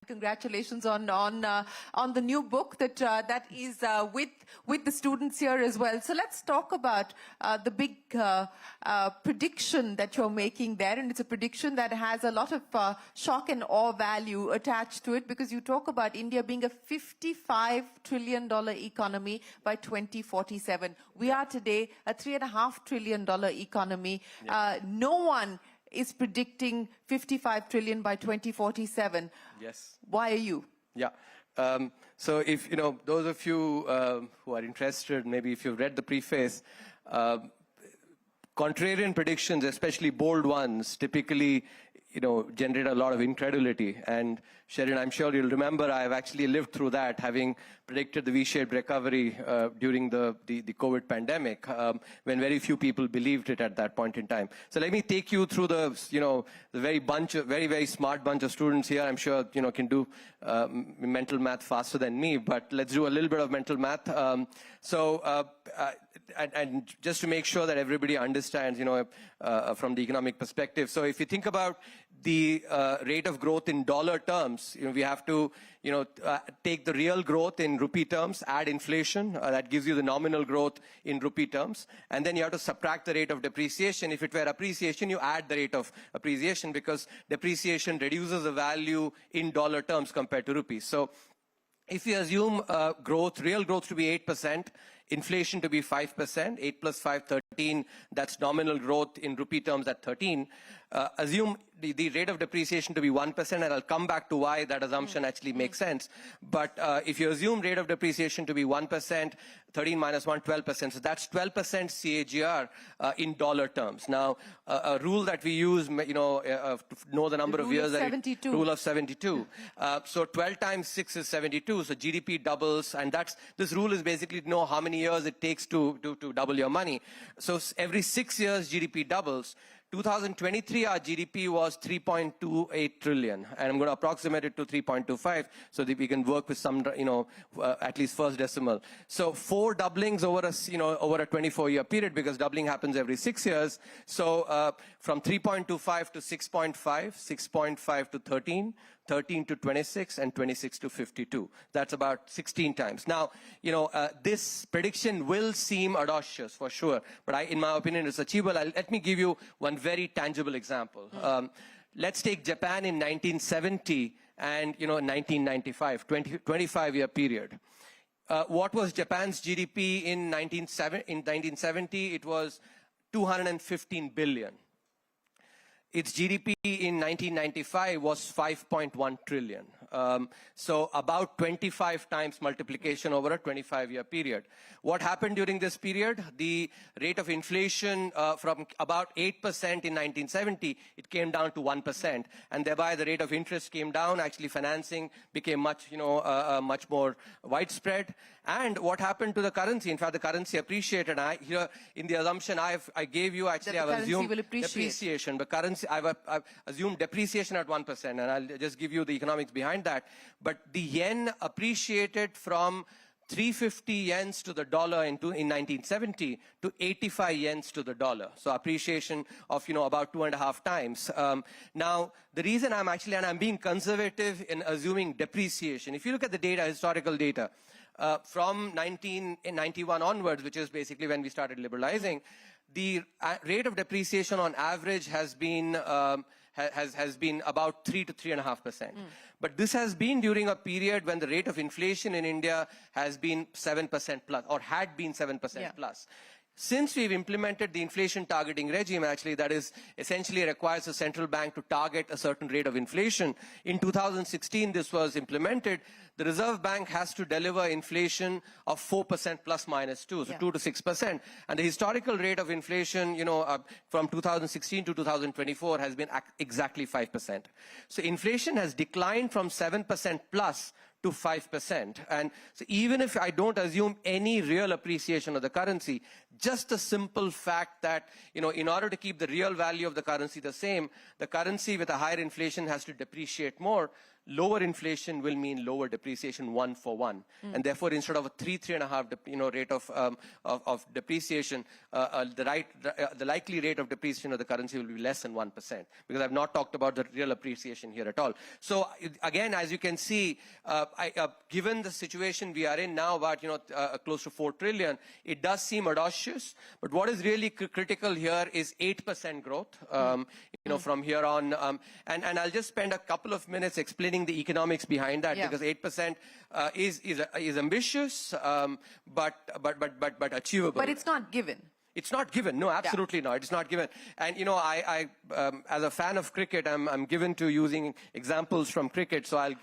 Congratulations on the new book that is with the students here as well. So let's talk about the big prediction that you're making there, and it's a prediction that has a lot of shock and awe value attached to it, because you talk about India being a $55 trillion economy by 2047. We are today a $3.5 trillion economy. Yeah. No one is predicting 55 trillion by 2047. Yes. Why are you? Yeah. So if, those of you who are interested, maybe if you've read the preface, contrarian predictions, especially bold ones, typically, generate a lot of incredulity. And Shereen, I'm sure you'll remember, I've actually lived through that, having predicted the V-shaped recovery during the COVID pandemic, when very few people believed it at that point in time. So let me take you through the very smart bunch of students here. I'm sure, can do mental math faster than me, but let's do a little bit of mental math. And just to make sure that everybody understands, from the economic perspective. So if you think about the rate of growth in dollar terms, we have to, take the real growth in rupee terms, add inflation, that gives you the nominal growth in rupee terms, and then you have to subtract the rate of depreciation. If it were appreciation, you add the rate of appreciation, because depreciation reduces the value in dollar terms compared to rupees. So if you assume real growth to be 8%, inflation to be 5%, 8 plus 5, 13, that's nominal growth in rupee terms at 13. Assume the rate of depreciation to be 1%, and I'll come back to why that assumption actually makes sense. But if you assume rate of depreciation to be 1%, 13 minus 1, 12%, so that's 12% CAGR in dollar terms. Now, a rule that we use, to know the number of years, rule of 72. So 12 times 6 is 72, so GDP doubles, and this rule is basically to know how many years it takes to double your money. So every 6 years, GDP doubles. 2023, our GDP was 3.28 trillion, and I'm going to approximate it to 3.25 so that we can work with some, at least first decimal. So 4 doublings over a 24-year period, because doubling happens every 6 years. So from 3.25 to 6.5, 6.5 to 13, 13 to 26, and 26 to 52. That's about 16 times. Now, this prediction will seem audacious for sure, but in my opinion, it's achievable. Let me give you one very tangible example. Let's take Japan in 1970 and 1995, 25-year period. What was Japan's GDP in 1970? It was 215 billion. Its GDP in 1995 was 5.1 trillion. So about 25 times multiplication over a 25-year period. What happened during this period? The rate of inflation from about 8% in 1970, it came down to 1%. And thereby the rate of interest came down. Actually, financing became much more widespread. And what happened to the currency? In fact, the currency appreciated. Here, in the assumption I gave you, actually, I've assumed depreciation. But currency, I've assumed depreciation at 1%, and I'll just give you the economics behind that. But the yen appreciated from 350 yens to the dollar in 1970 to 85 yens to the dollar. So appreciation of, about 2.5 times. Now, the reason I'm being conservative in assuming depreciation, if you look at the data, historical data, from 1991 onwards, which is basically when we started liberalizing, the rate of depreciation on average has been about 3 to 3.5%. But this has been during a period when the rate of inflation in India has been 7% plus, or had been 7% plus. Since we've implemented the inflation targeting regime, actually, that is essentially requires the central bank to target a certain rate of inflation. In 2016, this was implemented. The Reserve Bank has to deliver inflation of 4% plus minus 2, so 2 to 6%. And the historical rate of inflation, from 2016 to 2024 has been exactly 5%. So inflation has declined from 7% plus to 5%. And so even if I don't assume any real appreciation of the currency, just the simple fact that, in order to keep the real value of the currency the same, the currency with a higher inflation has to depreciate more, lower inflation will mean lower depreciation 1 for 1. And therefore, instead of a 3.5 rate of depreciation, the likely rate of depreciation of the currency will be less than 1%, because I've not talked about the real appreciation here at all. So again, as you can see, given the situation we are in now, about close to 4 trillion, it does seem audacious. But what is really critical here is 8% growth. From here on, and I'll just spend a couple of minutes explaining the economics behind that, because 8% is ambitious, but achievable. But it's not given. It's not given. No, absolutely not. It's not given. And, I as a fan of cricket, I'm given to using examples from cricket. So I'll,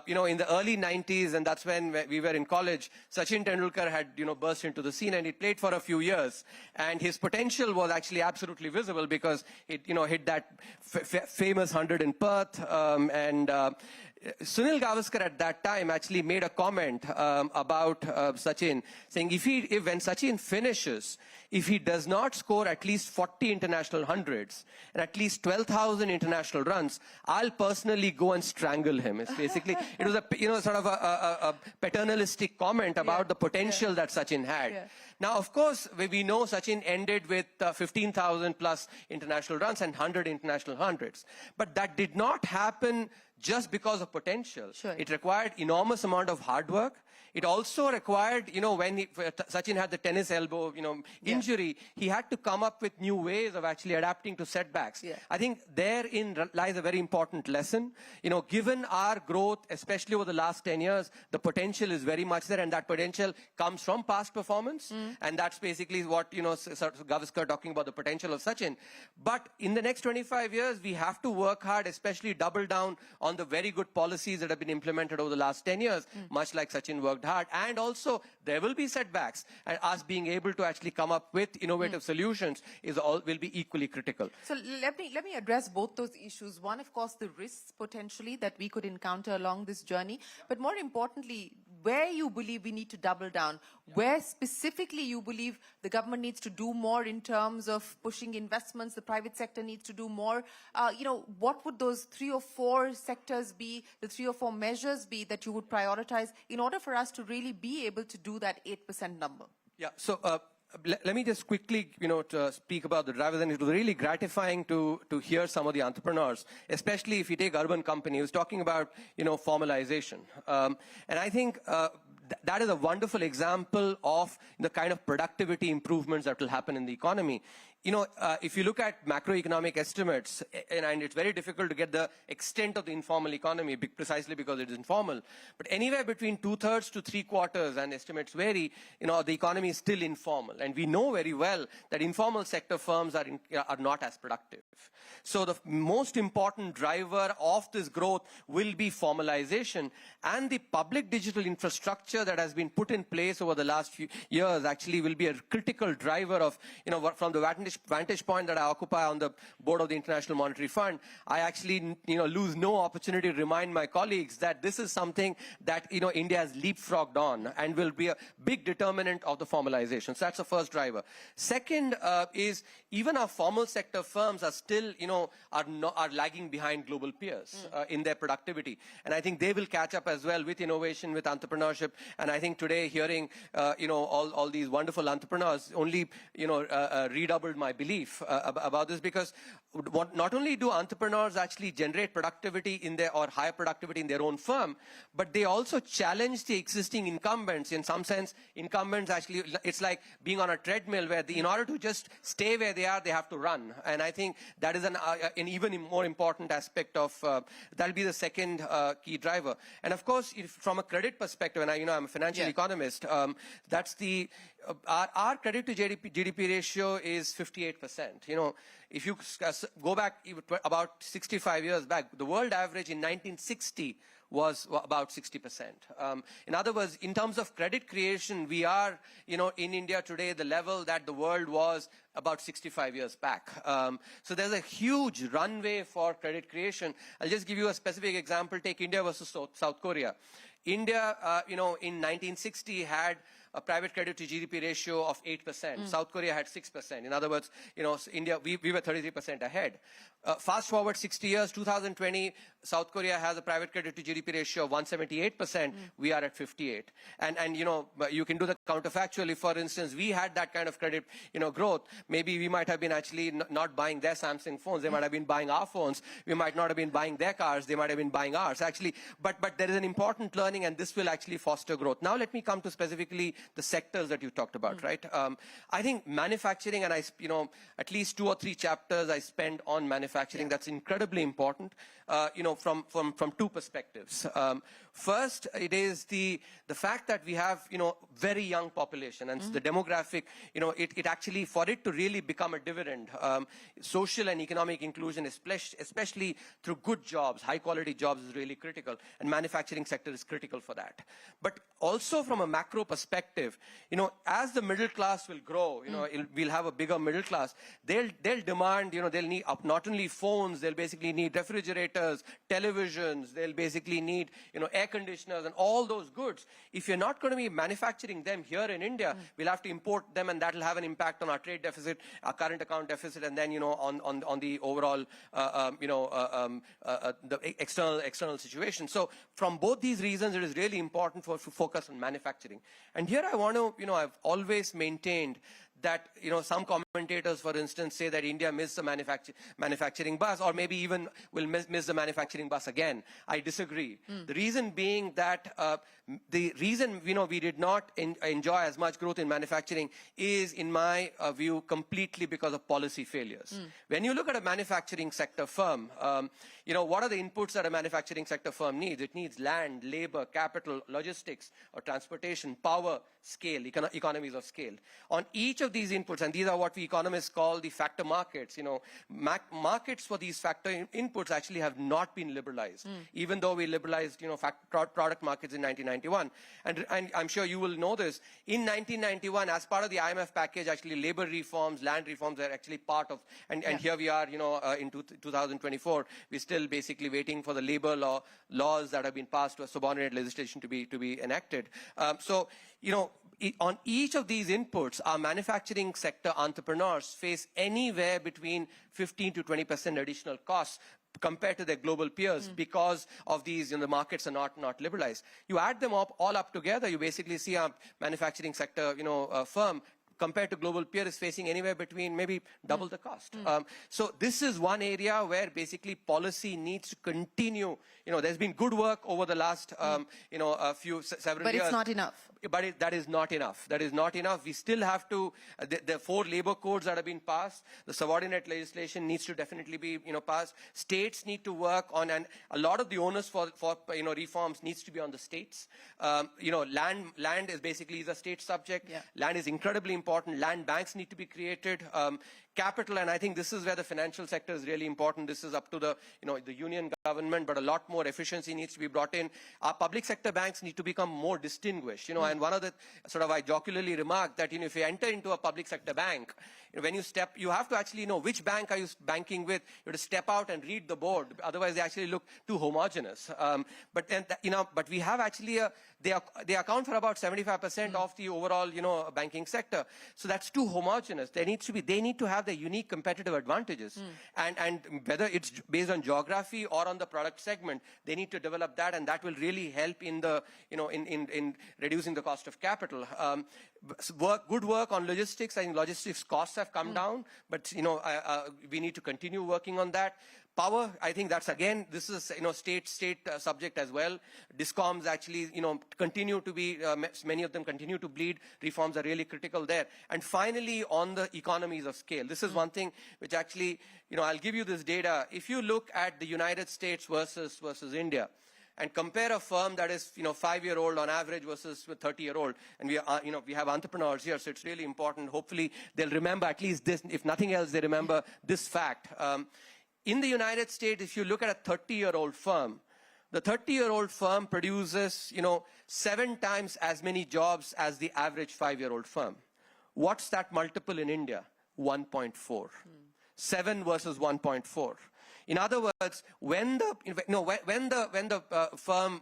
in the early 90s, and that's when we were in college, Sachin Tendulkar had, burst into the scene, and he played for a few years. And his potential was actually absolutely visible, because it, hit that famous 100 in Perth. Sunil Gavaskar at that time actually made a comment about Sachin, saying if when Sachin finishes, if he does not score at least 40 international hundreds and at least 12,000 international runs, I'll personally go and strangle him. It's basically, it was a sort of a paternalistic comment about the potential that Sachin had. Now, of course, we know Sachin ended with 15,000 plus international runs and 100 international hundreds. But that did not happen just because of potential. It required enormous amount of hard work. It also required, when Sachin had the tennis elbow, injury, he had to come up with new ways of actually adapting to setbacks. I think therein lies a very important lesson. Given our growth, especially over the last 10 years, the potential is very much there, and that potential comes from past performance. And that's basically what, Gavaskar talking about the potential of Sachin. But in the next 25 years, we have to work hard, especially double down on the very good policies that have been implemented over the last 10 years, much like Sachin worked hard. And also, there will be setbacks, and us being able to actually come up with innovative solutions will be equally critical. So let me address both those issues. One, of course, the risks potentially that we could encounter along this journey, but more importantly, where you believe we need to double down, where specifically you believe the government needs to do more in terms of pushing investments, the private sector needs to do more. What would those 3 or 4 sectors be, the 3 or 4 measures be that you would prioritize in order for us to really be able to do that 8% number? Yeah, so let me just quickly, to speak about the drivers. And it was really gratifying to hear some of the entrepreneurs, especially if you take urban companies, who's talking about, formalization. And I think that is a wonderful example of the kind of productivity improvements that will happen in the economy. If you look at macroeconomic estimates, and it's very difficult to get the extent of the informal economy precisely because it is informal, but anywhere between 2/3 to 3/4, and estimates vary, the economy is still informal. And we know very well that informal sector firms are not as productive. So the most important driver of this growth will be formalization, and the public digital infrastructure that has been put in place over the last few years actually will be a critical driver of, from the vantage point that I occupy on the board of the International Monetary Fund, I actually, lose no opportunity to remind my colleagues that this is something that, India has leapfrogged on and will be a big determinant of the formalization. So that's the first driver. Second is even our formal sector firms are still, are lagging behind global peers in their productivity. And I think they will catch up as well with innovation, with entrepreneurship. And I think today hearing, all these wonderful entrepreneurs only, redoubled my belief about this, because not only do entrepreneurs actually generate productivity in their, or higher productivity in their own firm, but they also challenge the existing incumbents. In some sense, incumbents actually, it's like being on a treadmill where in order to just stay where they are, they have to run. And I think that is an even more important aspect of, that'll be the second key driver. And of course, from a credit perspective, and I'm a financial economist, that's the, our credit to GDP ratio is 58%. If you go back about 65 years back, the world average in 1960 was about 60%. In other words, in terms of credit creation, we are, in India today, the level that the world was about 65 years back. So there's a huge runway for credit creation. I'll just give you a specific example. Take India versus South Korea. India, in 1960 had a private credit to GDP ratio of 8%. South Korea had 6%. In other words, India, we were 33% ahead. Fast forward 60 years, 2020, South Korea has a private credit to GDP ratio of 178%. We are at 58. And you can do the counterfactual. If, for instance, we had that kind of credit, growth, maybe we might have been actually not buying their Samsung phones. They might have been buying our phones. We might not have been buying their cars. They might have been buying ours. Actually, but there is an important learning, and this will actually foster growth. Now, let me come to specifically the sectors that you talked about, right? I think manufacturing, and at least 2 or 3 chapters I spend on manufacturing. That's incredibly important, from 2 perspectives. First, it is the fact that we have, very young population, and the demographic, it actually, for it to really become a dividend, social and economic inclusion, especially through good jobs, high quality jobs, is really critical, and manufacturing sector is critical for that. But also from a macro perspective, as the middle class will grow, we'll have a bigger middle class. They'll demand, they'll need not only phones, they'll basically need refrigerators, televisions, they'll basically need, air conditioners and all those goods. If you're not going to be manufacturing them here in India, we'll have to import them, and that'll have an impact on our trade deficit, our current account deficit, and then, on the overall, the external situation. So from both these reasons, it is really important to focus on manufacturing. And here I want to, I've always maintained that, some commentators, for instance, say that India missed the manufacturing bus, or maybe even will miss the manufacturing bus again. I disagree. The reason being that the reason, we did not enjoy as much growth in manufacturing is, in my view, completely because of policy failures. When you look at a manufacturing sector firm, what are the inputs that a manufacturing sector firm needs? It needs land, labor, capital, logistics, or transportation, power, scale, economies of scale. On each of these inputs, and these are what we economists call the factor markets, markets for these factor inputs actually have not been liberalized, even though we liberalized, product markets in 1991. And I'm sure you will know this. In 1991, as part of the IMF package, actually labor reforms, land reforms are actually part of, and here we are, in 2024, we're still basically waiting for the labor laws that have been passed, to a subordinate legislation to be enacted. So, on each of these inputs, our manufacturing sector entrepreneurs face anywhere between 15 to 20% additional costs compared to their global peers because of these, the markets are not liberalized. You add them all up together, you basically see our manufacturing sector, firm compared to global peers is facing anywhere between maybe double the cost. So this is one area where basically policy needs to continue. There's been good work over the last, several years. But it's not enough. But that is not enough. That is not enough. We still have to, the 4 labor codes that have been passed, the subordinate legislation needs to definitely be, passed. States need to work on, and a lot of the onus for reforms needs to be on the states. Land is basically a state subject. Land is incredibly important. Land banks need to be created. Capital, and I think this is where the financial sector is really important. This is up to the, the union government, but a lot more efficiency needs to be brought in. Our public sector banks need to become more distinguished, and one of the, I jocularly remark that, if you enter into a public sector bank, when you have to actually know which bank are you banking with. You have to step out and read the board. Otherwise, they actually look too homogenous. But then, but we have actually they account for about 75% of the overall, banking sector. So that's too homogenous. They need to have their unique competitive advantages. And whether it's based on geography or on the product segment, they need to develop that, and that will really help in the, in reducing the cost of capital. Good work on logistics. I think logistics costs have come down, but we need to continue working on that. Power, I think that's again, this is state subject as well. Discoms actually continue to be, many of them continue to bleed. Reforms are really critical there. And finally, on the economies of scale, this is one thing which actually, I'll give you this data. If you look at the United States versus India, and compare a firm that is 5-year-old on average versus 30-year-old, and we are we have entrepreneurs here, so it's really important. Hopefully they'll remember at least this. If nothing else, they remember this fact. In the United States, if you look at a 30-year-old firm, the 30-year-old firm produces 7 times as many jobs as the average 5-year-old firm. What's that multiple in India? 1.4. 7 versus 1.4. In other words, when the firm,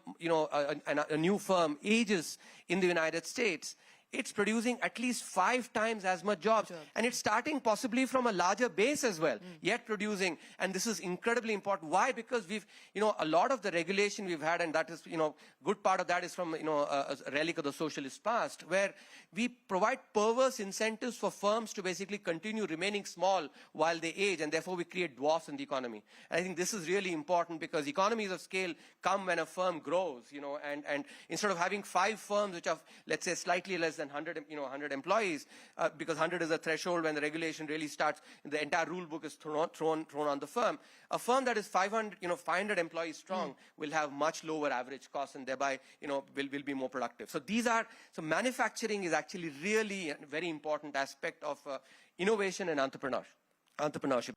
a new firm ages in the United States, it's producing at least 5 times as much jobs. And it's starting possibly from a larger base as well, yet producing. And this is incredibly important. Why? Because we've, a lot of the regulation we've had, and that is, good part of that is from, a relic of the socialist past, where we provide perverse incentives for firms to basically continue remaining small while they age, and therefore we create dwarfs in the economy. And I think this is really important because economies of scale come when a firm grows, and instead of having 5 firms which are, let's say, slightly less than 100 employees, because 100 is a threshold when the regulation really starts, the entire rule book is thrown on the firm. A firm that is 500 employees strong will have much lower average costs, and thereby, will be more productive. So so manufacturing is actually really a very important aspect of innovation and entrepreneurship.